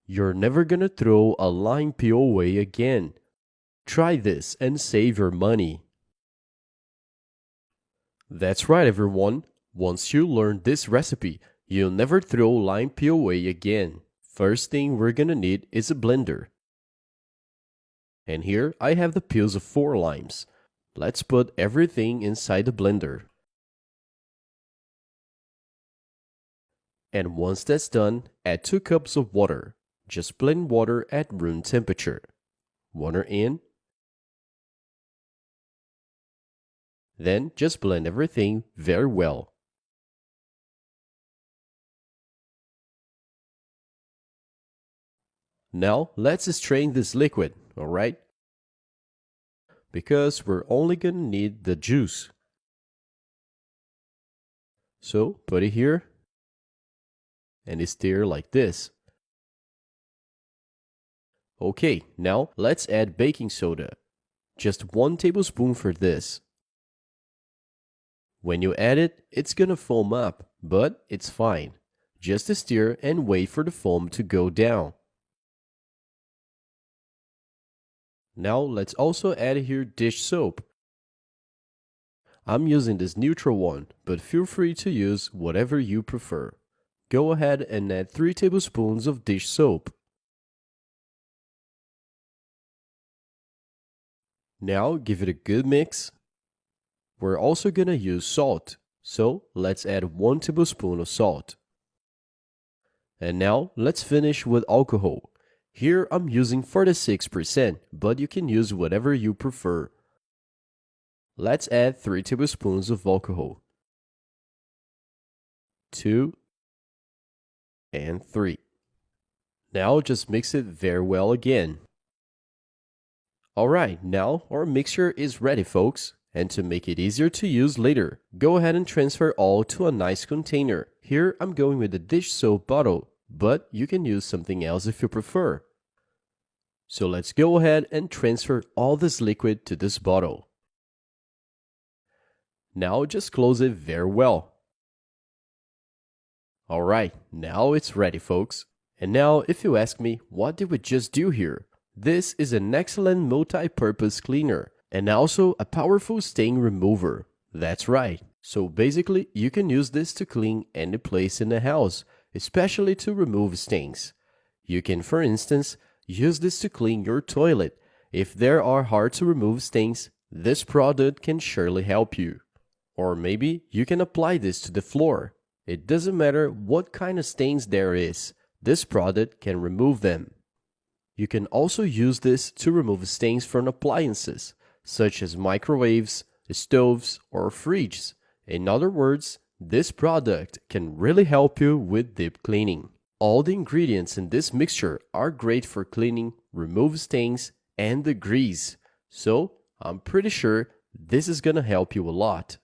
You're never gonna throw a lime peel away again. Try this and save your money. That's right, everyone. Once you learn this recipe, you'll never throw lime peel away again. First thing we're gonna need is a blender. And here I have the peels of 4 limes. Let's put everything inside the blender. And once that's done, add 2 cups of water. Just plain water at room temperature. Water in. Then just blend everything very well. Now let's strain this liquid, alright? Because we're only gonna need the juice. So put it here and stir like this. Okay, now let's add baking soda. Just 1 tablespoon for this. When you add it, it's gonna foam up, but it's fine. Just stir and wait for the foam to go down. Now let's also add here dish soap. I'm using this neutral one, but feel free to use whatever you prefer. Go ahead and add 3 tablespoons of dish soap. Now give it a good mix. We're also gonna use salt, so let's add 1 tablespoon of salt. And now let's finish with alcohol. Here I'm using 46%, but you can use whatever you prefer. Let's add 3 tablespoons of alcohol. 2 and 3. Now just mix it very well again. Alright, now our mixture is ready, folks. And to make it easier to use later, go ahead and transfer all to a nice container. Here I'm going with a dish soap bottle, but you can use something else if you prefer. So let's go ahead and transfer all this liquid to this bottle. Now just close it very well. Alright, now it's ready, folks. And now if you ask me, what did we just do here? This is an excellent multi-purpose cleaner and also a powerful stain remover. That's right. So basically, you can use this to clean any place in the house, especially to remove stains. You can, for instance, use this to clean your toilet. If there are hard to remove stains, this product can surely help you. Or maybe you can apply this to the floor. It doesn't matter what kind of stains there is, this product can remove them. You can also use this to remove stains from appliances, such as microwaves, stoves, or fridges. In other words, this product can really help you with deep cleaning. All the ingredients in this mixture are great for cleaning, remove stains, and the grease. So, I'm pretty sure this is gonna help you a lot.